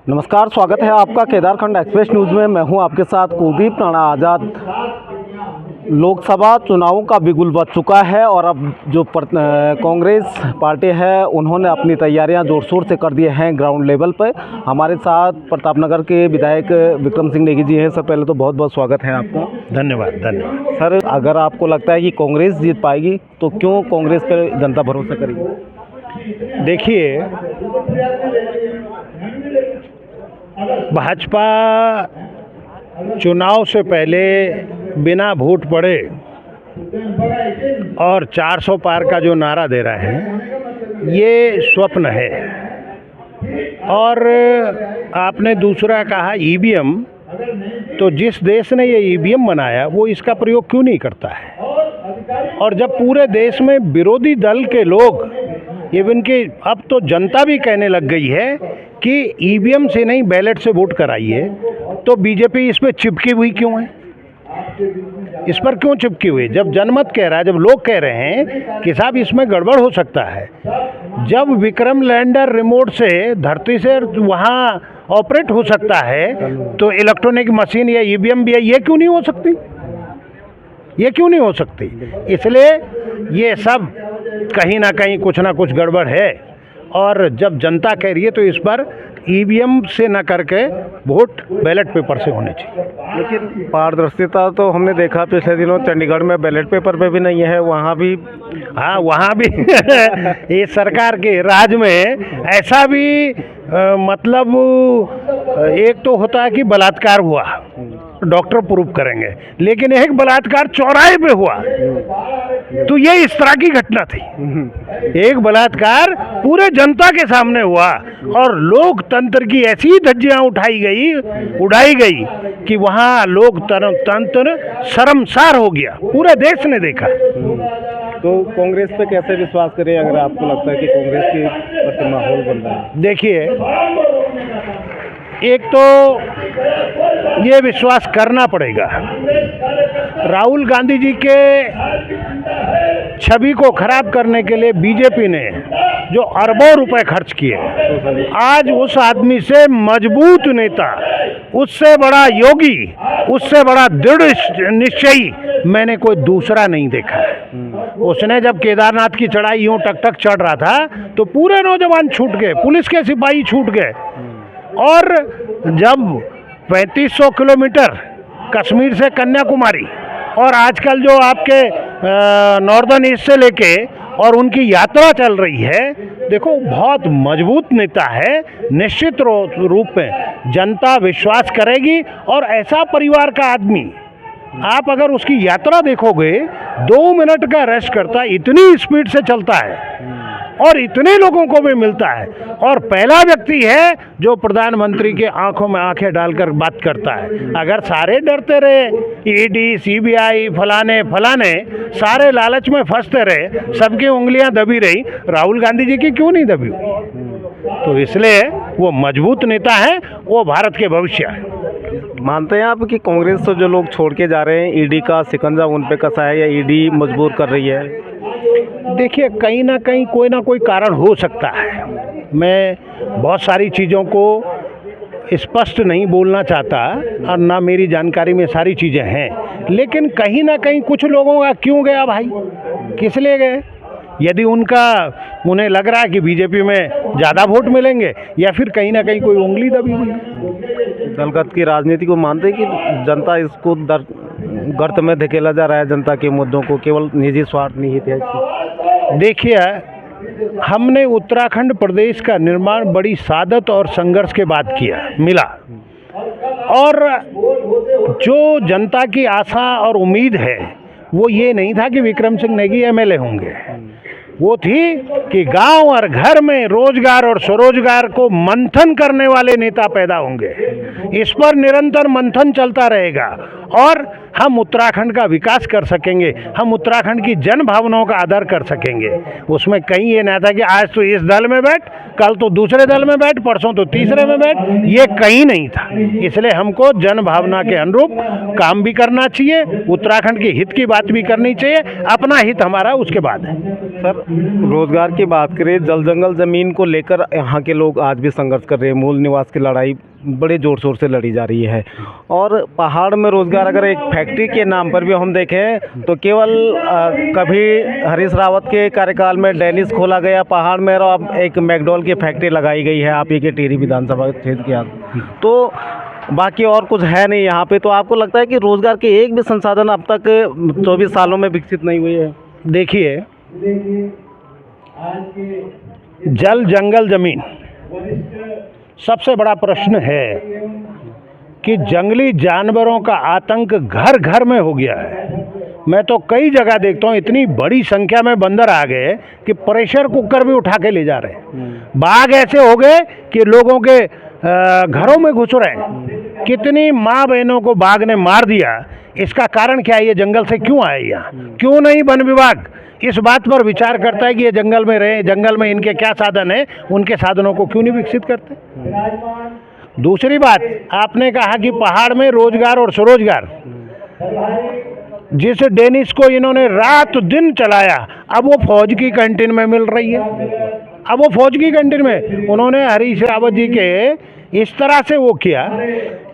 नमस्कार, स्वागत है आपका केदारखंड एक्सप्रेस न्यूज़ में। मैं हूं आपके साथ कुलदीप राणा आज़ाद। लोकसभा चुनावों का बिगुल बज चुका है और अब जो कांग्रेस पार्टी है उन्होंने अपनी तैयारियां जोर शोर से कर दिए हैं ग्राउंड लेवल पर। हमारे साथ प्रतापनगर के विधायक विक्रम सिंह नेगी जी हैं। सर, पहले तो बहुत बहुत स्वागत है आपका। धन्यवाद। सर, अगर आपको लगता है कि कांग्रेस जीत पाएगी तो क्यों कांग्रेस पर जनता भरोसा करेगी? देखिए, भाजपा चुनाव से पहले बिना वोट पड़े और 400 पार का जो नारा दे रहे हैं, ये स्वप्न है। और आपने दूसरा कहा ईवीएम, तो जिस देश ने ये ईवीएम बनाया वो इसका प्रयोग क्यों नहीं करता है? और जब पूरे देश में विरोधी दल के लोग, इवन कि अब तो जनता भी कहने लग गई है कि ईवीएम से नहीं बैलेट से वोट कराइए, तो बीजेपी इस पर चिपकी हुई क्यों है? इस पर क्यों चिपकी हुई? जब जनमत कह रहा है, जब लोग कह रहे हैं कि साहब इसमें गड़बड़ हो सकता है, जब विक्रम लैंडर रिमोट से धरती से वहाँ ऑपरेट हो सकता है, तो इलेक्ट्रॉनिक मशीन या ईवीएम भी है, ये क्यों नहीं हो सकती? ये क्यों नहीं हो सकती? इसलिए ये सब कहीं ना कहीं कुछ ना कुछ गड़बड़ है। और जब जनता कह रही है तो इस पर ईवीएम से न करके वोट बैलेट पेपर से होने चाहिए। लेकिन पारदर्शिता तो हमने देखा पिछले दिनों चंडीगढ़ में बैलेट पेपर पे भी नहीं है, वहाँ भी। हाँ, वहाँ भी ये सरकार के राज में ऐसा भी मतलब एक तो होता है कि बलात्कार हुआ, डॉक्टर प्रूफ करेंगे, लेकिन एक बलात्कार चौराहे पे हुआ, तो ये इस तरह की घटना थी। एक बलात्कार पूरे जनता के सामने हुआ और लोकतंत्र की ऐसी धज्जियां उड़ाई गई कि वहाँ लोकतंत्र शर्मसार हो गया, पूरे देश ने देखा। तो कांग्रेस पे कैसे विश्वास करें अगर आपको लगता है कि कांग्रेस की प्रति माहौल बन रहा है? देखिए, एक तो ये विश्वास करना पड़ेगा, राहुल गांधी जी के छवि को खराब करने के लिए बीजेपी ने जो अरबों रुपए खर्च किए, आज उस आदमी से मजबूत नेता, उससे बड़ा योगी, उससे बड़ा दृढ़ निश्चयी मैंने कोई दूसरा नहीं देखा है। उसने जब केदारनाथ की चढ़ाई यूं टक टक चढ़ रहा था तो पूरे नौजवान छूट गए, पुलिस के सिपाही छूट गए। और जब 3500 किलोमीटर कश्मीर से कन्याकुमारी और आजकल जो आपके नॉर्दर्न ईस्ट से लेके और उनकी यात्रा चल रही है, देखो बहुत मजबूत नेता है। निश्चित रूप में जनता विश्वास करेगी। और ऐसा परिवार का आदमी, आप अगर उसकी यात्रा देखोगे, 2 मिनट का रेस्ट करता है, इतनी स्पीड से चलता है और इतने लोगों को भी मिलता है। और पहला व्यक्ति है जो प्रधानमंत्री के आंखों में आंखें डालकर बात करता है। अगर सारे डरते रहे, ईडी, सीबीआई, फलाने सारे लालच में फंसते रहे, सबकी उंगलियां दबी रही, राहुल गांधी जी की क्यों नहीं दबी हुई? तो इसलिए वो मजबूत नेता है, वो भारत के भविष्य है। मानते हैं आप कि कांग्रेस से जो लोग छोड़ के जा रहे हैं, ईडी का शिकंजा उन पे कसा है या ईडी मजबूर कर रही है? देखिए, कहीं ना कहीं कोई ना कोई कारण हो सकता है। मैं बहुत सारी चीज़ों को स्पष्ट नहीं बोलना चाहता और ना मेरी जानकारी में सारी चीज़ें हैं, लेकिन कहीं ना कहीं कुछ लोगों का क्यों गया भाई, किस लिए गए? यदि उन्हें लग रहा है कि बीजेपी में ज़्यादा वोट मिलेंगे, या फिर कहीं ना कहीं कोई उंगली दबी हुई है। दलगत की राजनीति को मानते हैं कि जनता इसको गर्त में धकेला जा रहा है, जनता के मुद्दों को केवल निजी स्वार्थ निहित है? देखिए, हमने उत्तराखंड प्रदेश का निर्माण बड़ी सादत और संघर्ष के बाद मिला। और जो जनता की आशा और उम्मीद है वो ये नहीं था कि विक्रम सिंह नेगी एमएलए होंगे, वो थी कि गांव और घर में रोजगार और स्वरोजगार को मंथन करने वाले नेता पैदा होंगे। इस पर निरंतर मंथन चलता रहेगा और हम उत्तराखंड का विकास कर सकेंगे, हम उत्तराखंड की जन भावनाओं का आदर कर सकेंगे। उसमें कहीं ये ना था कि आज तो इस दल में बैठ, कल तो दूसरे दल में बैठ, परसों तो तीसरे में बैठ, ये कहीं नहीं था। इसलिए हमको जन भावना के अनुरूप काम भी करना चाहिए, उत्तराखंड के हित की बात भी करनी चाहिए, अपना हित हमारा उसके बाद है। सर, रोजगार की बात करें, जल जंगल ज़मीन को लेकर यहाँ के लोग आज भी संघर्ष कर रहे हैं। मूल निवास की लड़ाई बड़े ज़ोर शोर से लड़ी जा रही है। और पहाड़ में रोज़गार अगर एक फैक्ट्री के नाम पर भी हम देखें तो केवल कभी हरीश रावत के कार्यकाल में डेनिस खोला गया पहाड़ में, और अब एक मैकडॉल की फैक्ट्री लगाई गई है आप ही के टिहरी विधानसभा क्षेत्र के यहाँ, तो बाकी और कुछ है नहीं यहाँ पे। तो आपको लगता है कि रोज़गार के एक भी संसाधन अब तक 24 सालों में विकसित नहीं हुए हैं? देखिए, जल जंगल ज़मीन सबसे बड़ा प्रश्न है कि जंगली जानवरों का आतंक घर घर में हो गया है। मैं तो कई जगह देखता हूँ इतनी बड़ी संख्या में बंदर आ गए कि प्रेशर कुकर भी उठा के ले जा रहे हैं। बाघ ऐसे हो गए कि लोगों के घरों में घुस रहे हैं। कितनी माँ बहनों को बाघ ने मार दिया। इसका कारण क्या है? ये जंगल से क्यों आए यहाँ? क्यों नहीं वन विभाग इस बात पर विचार करता है कि ये जंगल में रहे, जंगल में इनके क्या साधन है, उनके साधनों को क्यों नहीं विकसित करते? दूसरी बात, आपने कहा कि पहाड़ में रोजगार और स्वरोजगार, जिस डेनिस को इन्होंने रात दिन चलाया, अब वो फौज की कैंटीन में मिल रही है। अब वो फौज की कैंटीन में उन्होंने हरीश रावत जी के इस तरह से वो किया।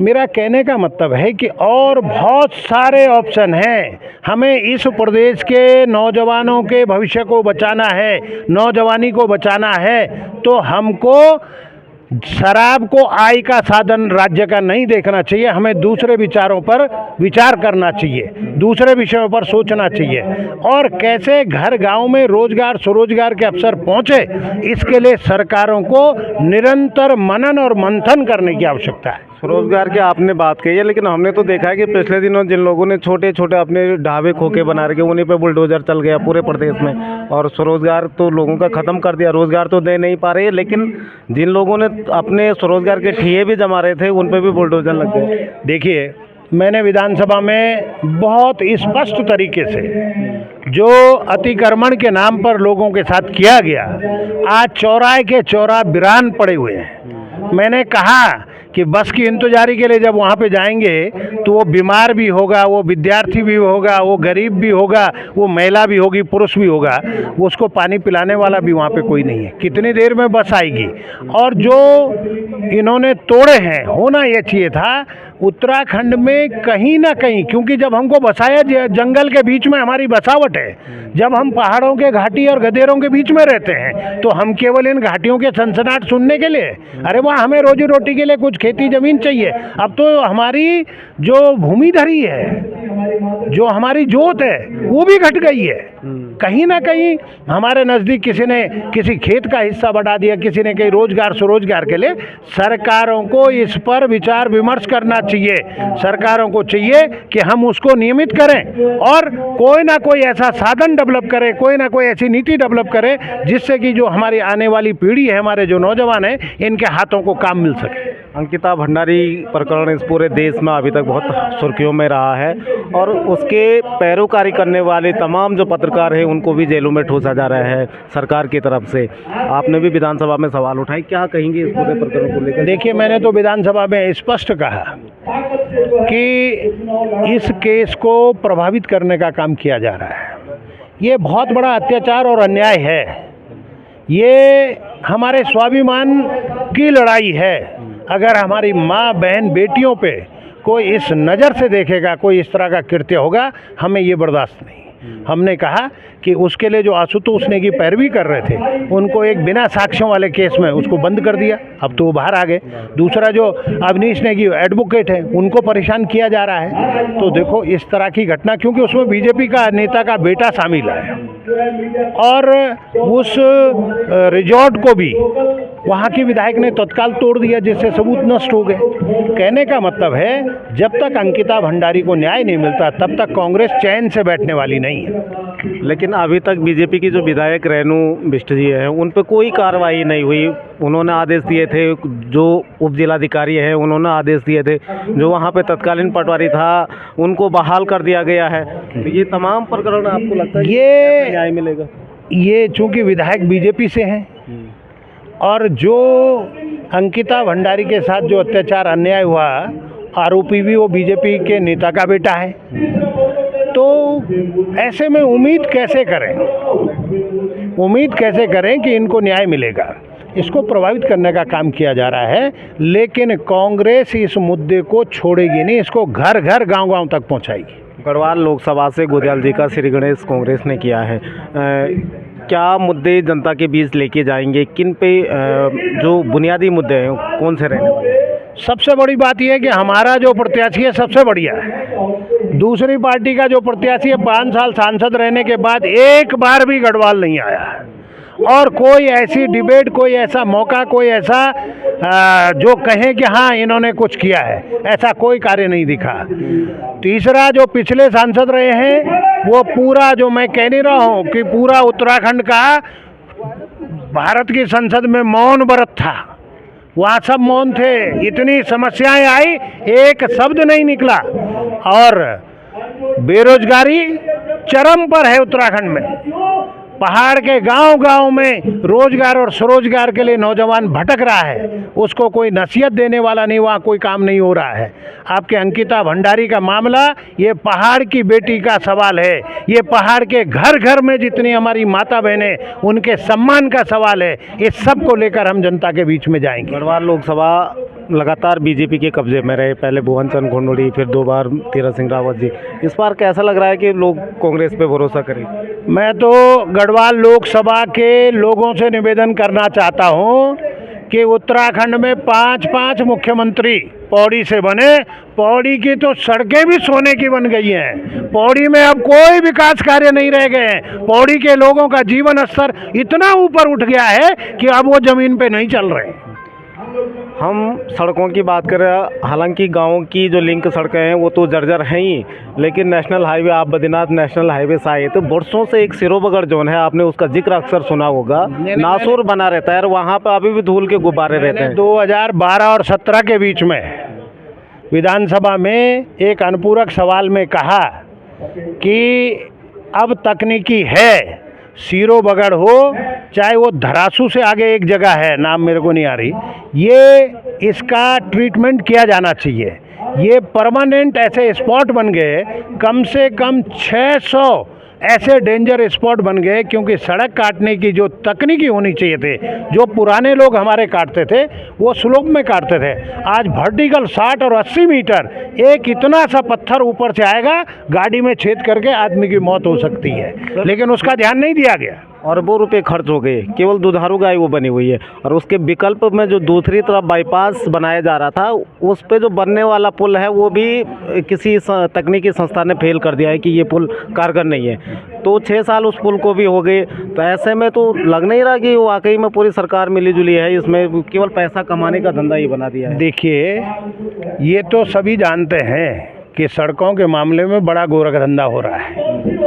मेरा कहने का मतलब है कि और बहुत सारे ऑप्शन हैं। हमें इस प्रदेश के नौजवानों के भविष्य को बचाना है, नौजवानी को बचाना है, तो हमको शराब को आय का साधन राज्य का नहीं देखना चाहिए। हमें दूसरे विचारों पर विचार करना चाहिए, दूसरे विषयों पर सोचना चाहिए, और कैसे घर गांव में रोजगार स्वरोजगार के अवसर पहुंचे, इसके लिए सरकारों को निरंतर मनन और मंथन करने की आवश्यकता है। स्वरोजगार की आपने बात कही है, लेकिन हमने तो देखा है कि पिछले दिनों जिन लोगों ने छोटे छोटे अपने ढाबे खोखे बना रखे, उन्हीं पे बुलडोजर चल गया पूरे प्रदेश में, और स्वरोजगार तो लोगों का ख़त्म कर दिया। रोज़गार तो दे नहीं पा रहे, लेकिन जिन लोगों ने अपने स्वरोजगार के ठिये भी जमा रहे थे, उन पे भी बुलडोजर लग गए। देखिए, मैंने विधानसभा में बहुत स्पष्ट तरीके से जो अतिक्रमण के नाम पर लोगों के साथ किया गया, आज चौराहे के चौराहे वीरान पड़े हुए हैं। मैंने कहा कि बस की इंतजारी के लिए जब वहाँ पे जाएंगे तो वो बीमार भी होगा, वो विद्यार्थी भी होगा, वो गरीब भी होगा, वो महिला भी होगी, पुरुष भी होगा, वो उसको पानी पिलाने वाला भी वहाँ पे कोई नहीं है। कितनी देर में बस आएगी? और जो इन्होंने तोड़े हैं, होना ये चाहिए था उत्तराखंड में कहीं ना कहीं, क्योंकि जब हमको बसाया, जंगल के बीच में हमारी बसावट है, जब हम पहाड़ों के घाटी और गदेरों के बीच में रहते हैं, तो हम केवल इन घाटियों के सनसनाहट सुनने के लिए, अरे वहाँ हमें रोजी रोटी के लिए कुछ खेती ज़मीन चाहिए। अब तो हमारी जो भूमिधरी है, जो हमारी जोत है, वो भी घट गई है। कहीं ना कहीं हमारे नज़दीक किसी ने किसी खेत का हिस्सा बढ़ा दिया, किसी ने कहीं रोजगार स्वरोजगार के लिए। सरकारों को इस पर विचार विमर्श करना चाहिए। सरकारों को चाहिए कि हम उसको नियमित करें और कोई ना कोई ऐसा साधन डेवलप करें, कोई ना कोई ऐसी नीति डेवलप करें जिससे कि जो हमारी आने वाली पीढ़ी है, हमारे जो नौजवान हैं, इनके हाथों को काम मिल सके। अंकिता भंडारी प्रकरण इस पूरे देश में अभी तक बहुत सुर्खियों में रहा है, और उसके पैरोकारी करने वाले तमाम जो पत्रकार हैं उनको भी जेलों में ठूसा जा रहा है सरकार की तरफ से। आपने भी विधानसभा में सवाल उठाए, क्या कहेंगे इस पूरे प्रकरण को लेकर? देखिए, मैंने तो विधानसभा में स्पष्ट कहा कि इस केस को प्रभावित करने का काम किया जा रहा है। ये बहुत बड़ा अत्याचार और अन्याय है। ये हमारे स्वाभिमान की लड़ाई है। अगर हमारी माँ बहन बेटियों पे कोई इस नज़र से देखेगा, कोई इस तरह का कृत्य होगा, हमें ये बर्दाश्त नहीं। हमने कहा कि उसके लिए जो आशुतोष नेगी पैरवी कर रहे थे, उनको एक बिना साक्ष्यों वाले केस में उसको बंद कर दिया, अब तो वो बाहर आ गए। दूसरा जो अवनीश नेगी एडवोकेट है, उनको परेशान किया जा रहा है। तो देखो, इस तरह की घटना, क्योंकि उसमें बीजेपी का नेता का बेटा शामिल है, और उस रिजॉर्ट को भी वहाँ की विधायक ने तत्काल तोड़ दिया, जिससे सबूत नष्ट हो गए। कहने का मतलब है, जब तक अंकिता भंडारी को न्याय नहीं मिलता तब तक कांग्रेस चैन से बैठने वाली नहीं है। लेकिन अभी तक बीजेपी की जो विधायक रेणु बिष्ट जी हैं उन पर कोई कार्रवाई नहीं हुई। उन्होंने आदेश दिए थे, जो उप जिलाधिकारी हैं उन्होंने आदेश दिए थे, जो वहाँ पे तत्कालीन पटवारी था उनको बहाल कर दिया गया है। तो ये तमाम प्रकरण आपको लगता है ये न्याय मिलेगा? ये चूंकि विधायक बीजेपी से हैं और जो अंकिता भंडारी के साथ जो अत्याचार अन्याय हुआ, आरोपी भी वो बीजेपी के नेता का बेटा है, तो ऐसे में उम्मीद कैसे करें कि इनको न्याय मिलेगा? इसको प्रभावित करने का काम किया जा रहा है, लेकिन कांग्रेस इस मुद्दे को छोड़ेगी नहीं, इसको घर घर गांव-गांव तक पहुंचाएगी। गढ़वाल लोकसभा से गोदयाल जी का श्री गणेश कांग्रेस ने किया है। क्या मुद्दे जनता के बीच लेके जाएंगे? किन पे जो बुनियादी मुद्दे हैं कौन से रहने वाले? सबसे बड़ी बात यह है कि हमारा जो प्रत्याशी है सबसे बढ़िया है। दूसरी पार्टी का जो प्रत्याशी है 5 साल सांसद रहने के बाद एक बार भी गढ़वाल नहीं आया, और कोई ऐसी डिबेट, कोई ऐसा मौका, कोई ऐसा जो कहें कि हाँ इन्होंने कुछ किया है, ऐसा कोई कार्य नहीं दिखा। तीसरा, जो पिछले सांसद रहे हैं वो पूरा, जो मैं कह नहीं रहा हूँ कि पूरा उत्तराखंड का भारत की संसद में मौन व्रत था, वहाँ सब मौन थे। इतनी समस्याएं आई, एक शब्द नहीं निकला, और बेरोजगारी चरम पर है उत्तराखंड में। पहाड़ के गांव-गांव में रोजगार और स्वरोजगार के लिए नौजवान भटक रहा है, उसको कोई नसीहत देने वाला नहीं, वहाँ कोई काम नहीं हो रहा है। आपके अंकिता भंडारी का मामला ये पहाड़ की बेटी का सवाल है, ये पहाड़ के घर घर में जितनी हमारी माता बहनें उनके सम्मान का सवाल है। इस सब को लेकर हम जनता के बीच में जाएंगे। गढ़वाल लोकसभा लगातार बीजेपी के कब्जे में रहे, पहले भुवन चंद घोंडोड़ी, फिर 2 बार तीरथ सिंह रावत जी। इस बार कैसा लग रहा है कि लोग कांग्रेस पे भरोसा करें? मैं तो गढ़वाल लोकसभा के लोगों से निवेदन करना चाहता हूं कि उत्तराखंड में 5-5 मुख्यमंत्री पौड़ी से बने। पौड़ी की तो सड़कें भी सोने की बन गई हैं। पौड़ी में अब कोई विकास कार्य नहीं रह गए हैं। पौड़ी के लोगों का जीवन स्तर इतना ऊपर उठ गया है कि अब वो ज़मीन पे नहीं चल रहे। हम सड़कों की बात करें, हालांकि गाँव की जो लिंक सड़कें हैं वो तो जर्जर हैं ही, लेकिन नेशनल हाईवे, आप बद्रीनाथ नेशनल हाईवे से आए तो वर्षों से एक सिरोबगढ़ जोन है, आपने उसका जिक्र अक्सर सुना होगा, नासूर बना रहता है और वहाँ पर अभी भी धूल के गुब्बारे रहते हैं। 2012 और 17 के बीच में विधानसभा में एक अनुपूरक सवाल में कहा कि अब तकनीकी है, सिरोबगढ़ हो चाहे वो धरासू से आगे एक जगह है, नाम मेरे को नहीं आ रही, ये इसका ट्रीटमेंट किया जाना चाहिए। ये परमानेंट ऐसे स्पॉट बन गए, कम से कम 600 ऐसे डेंजर स्पॉट बन गए, क्योंकि सड़क काटने की जो तकनीकी होनी चाहिए थे, जो पुराने लोग हमारे काटते थे वो स्लोप में काटते थे, आज वर्टिकल 60 और 80 मीटर एक इतना सा पत्थर ऊपर से आएगा, गाड़ी में छेद करके आदमी की मौत हो सकती है, लेकिन उसका ध्यान नहीं दिया गया। अरबों रुपए खर्च हो गए, केवल दुधारू गाय वो बनी हुई है, और उसके विकल्प में जो दूसरी तरफ बाईपास बनाया जा रहा था, उस पे जो बनने वाला पुल है वो भी किसी तकनीकी संस्था ने फेल कर दिया है कि ये पुल कारगर नहीं है। तो 6 साल उस पुल को भी हो गए, तो ऐसे में तो लग नहीं रहा कि वाकई में पूरी सरकार मिली जुली है, इसमें केवल पैसा कमाने का धंधा ही बना दिया है। देखिए, ये तो सभी जानते हैं कि सड़कों के मामले में बड़ा गोरख धंधा हो रहा है।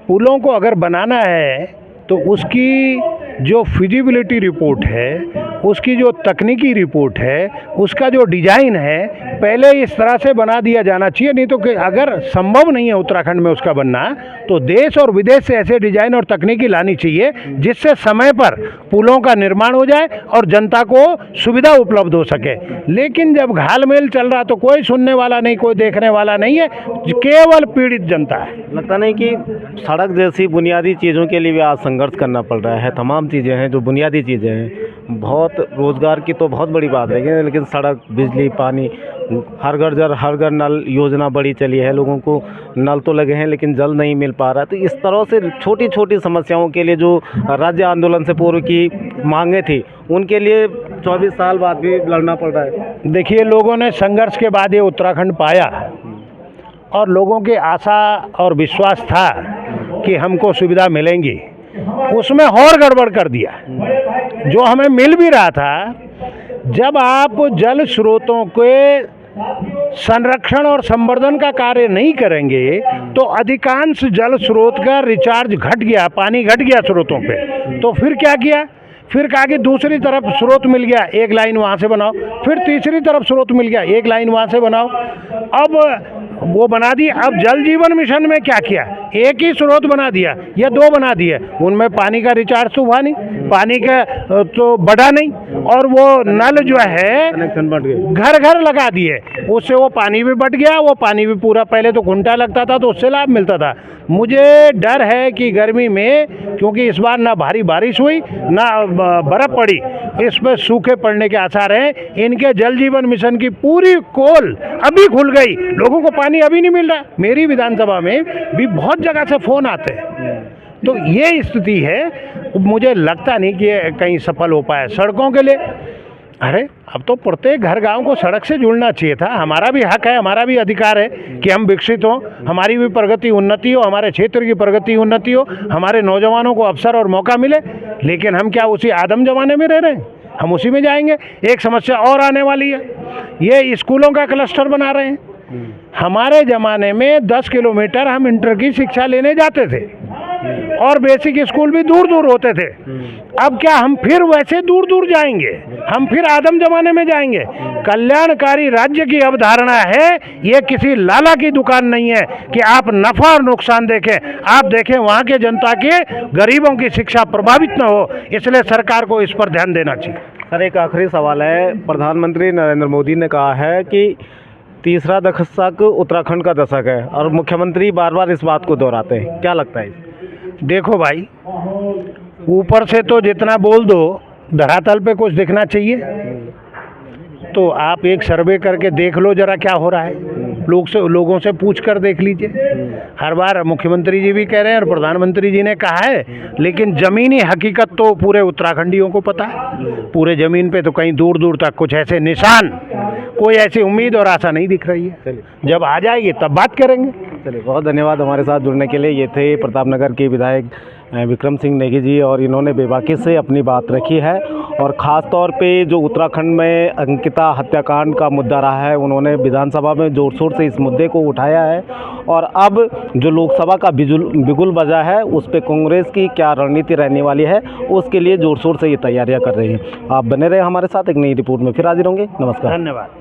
पुलों को अगर बनाना है तो उसकी जो फिजिबिलिटी रिपोर्ट है, उसकी जो तकनीकी रिपोर्ट है, उसका जो डिज़ाइन है, पहले इस तरह से बना दिया जाना चाहिए। नहीं तो अगर संभव नहीं है उत्तराखंड में उसका बनना, तो देश और विदेश से ऐसे डिज़ाइन और तकनीकी लानी चाहिए जिससे समय पर पुलों का निर्माण हो जाए और जनता को सुविधा उपलब्ध हो सके। लेकिन जब घालमेल चल रहा तो कोई सुनने वाला नहीं, कोई देखने वाला नहीं है, केवल पीड़ित जनता है। लगता नहीं कि सड़क जैसी बुनियादी चीज़ों के लिए भी आज संघर्ष करना पड़ रहा है? तमाम चीज़ें हैं जो बुनियादी चीज़ें हैं, बहुत रोज़गार की तो बहुत बड़ी बात है, लेकिन सड़क, बिजली, पानी, हर घर नल योजना बड़ी चली है, लोगों को नल तो लगे हैं लेकिन जल नहीं मिल पा रहा। तो इस तरह से छोटी छोटी समस्याओं के लिए जो राज्य आंदोलन से पूर्व की मांगे थी, उनके लिए 24 साल बाद भी लड़ना पड़ रहा है। देखिए, लोगों ने संघर्ष के बाद ये उत्तराखंड पाया और लोगों की आशा और विश्वास था कि हमको सुविधा मिलेंगी, उसमें और गड़बड़ कर दिया। जो हमें मिल भी रहा था, जब आप जल स्रोतों के संरक्षण और संवर्धन का कार्य नहीं करेंगे तो अधिकांश जल स्रोत का रिचार्ज घट गया, पानी घट गया स्रोतों पे। तो फिर क्या किया? फिर कहा कि दूसरी तरफ स्रोत मिल गया, एक लाइन वहाँ से बनाओ। फिर तीसरी तरफ स्रोत मिल गया, एक लाइन वहाँ से बनाओ। अब वो बना दी। अब जल जीवन मिशन में क्या किया? एक ही स्रोत बना दिया या दो बना दिए, उनमें पानी का रिचार्ज तो हुआ नहीं, पानी का तो बढ़ा नहीं, और वो नल जो है कनेक्शन बढ़ गए, घर घर लगा दिए। उससे वो पानी भी बढ़ गया, वो पानी भी पूरा, पहले तो घंटा लगता था तो उससे लाभ मिलता था। मुझे डर है कि गर्मी में, क्योंकि इस बार ना भारी बारिश हुई ना बर्फ़ पड़ी, इस पर सूखे पड़ने के आसार हैं। इनके जल जीवन मिशन की पूरी कोल अभी खुल गई, लोगों को पानी अभी नहीं मिल रहा। मेरी विधानसभा में भी बहुत जगह से फ़ोन आते हैं। तो ये स्थिति है, मुझे लगता नहीं कि ये कहीं सफल हो पाए। सड़कों के लिए, अरे अब तो प्रत्येक घर गांव को सड़क से जुड़ना चाहिए था। हमारा भी हक है, हमारा भी अधिकार है कि हम विकसित हों, हमारी भी प्रगति उन्नति हो, हमारे क्षेत्र की प्रगति उन्नति हो, हमारे नौजवानों को अवसर और मौका मिले। लेकिन हम क्या उसी आदम जमाने में रह रहे हैं? हम उसी में जाएंगे। एक समस्या और आने वाली है, ये स्कूलों का क्लस्टर बना रहे हैं। हमारे ज़माने में 10 किलोमीटर हम इंटर की शिक्षा लेने जाते थे और बेसिक स्कूल भी दूर दूर होते थे। अब क्या हम फिर वैसे दूर दूर जाएंगे? हम फिर आदम जमाने में जाएंगे? कल्याणकारी राज्य की अवधारणा है, ये किसी लाला की दुकान नहीं है कि आप नफा और नुकसान देखें। आप देखें वहाँ के जनता के, गरीबों की शिक्षा प्रभावित न हो, इसलिए सरकार को इस पर ध्यान देना चाहिए। सर एक आखिरी सवाल है। प्रधानमंत्री नरेंद्र मोदी ने कहा है कि तीसरा दशक उत्तराखंड का दशक है और मुख्यमंत्री बार बार इस बात को दोहराते हैं, क्या लगता है? देखो भाई, ऊपर से तो जितना बोल दो, धरातल पे कुछ दिखना चाहिए। तो आप एक सर्वे करके देख लो जरा क्या हो रहा है, लोगों से पूछ कर देख लीजिए। हर बार मुख्यमंत्री जी भी कह रहे हैं और प्रधानमंत्री जी ने कहा है, लेकिन ज़मीनी हकीकत तो पूरे उत्तराखंडियों को पता है। पूरे ज़मीन पे तो कहीं दूर दूर तक कुछ ऐसे निशान, कोई ऐसी उम्मीद और आशा नहीं दिख रही है। जब आ जाएगी तब बात करेंगे। चलिए, बहुत धन्यवाद हमारे साथ जुड़ने के लिए। ये थे प्रतापनगर के विधायक विक्रम सिंह नेगी जी, और इन्होंने बेबाकी से अपनी बात रखी है। और ख़ास तौर पे जो उत्तराखंड में अंकिता हत्याकांड का मुद्दा रहा है, उन्होंने विधानसभा में ज़ोर शोर से इस मुद्दे को उठाया है। और अब जो लोकसभा का बिगुल बजा है, उस पर कांग्रेस की क्या रणनीति रहने वाली है, उसके लिए ज़ोर शोर से ये तैयारियाँ कर रही है। आप बने रहे हमारे साथ, एक नई रिपोर्ट में फिर हाजिर होंगे। नमस्कार। धन्यवाद।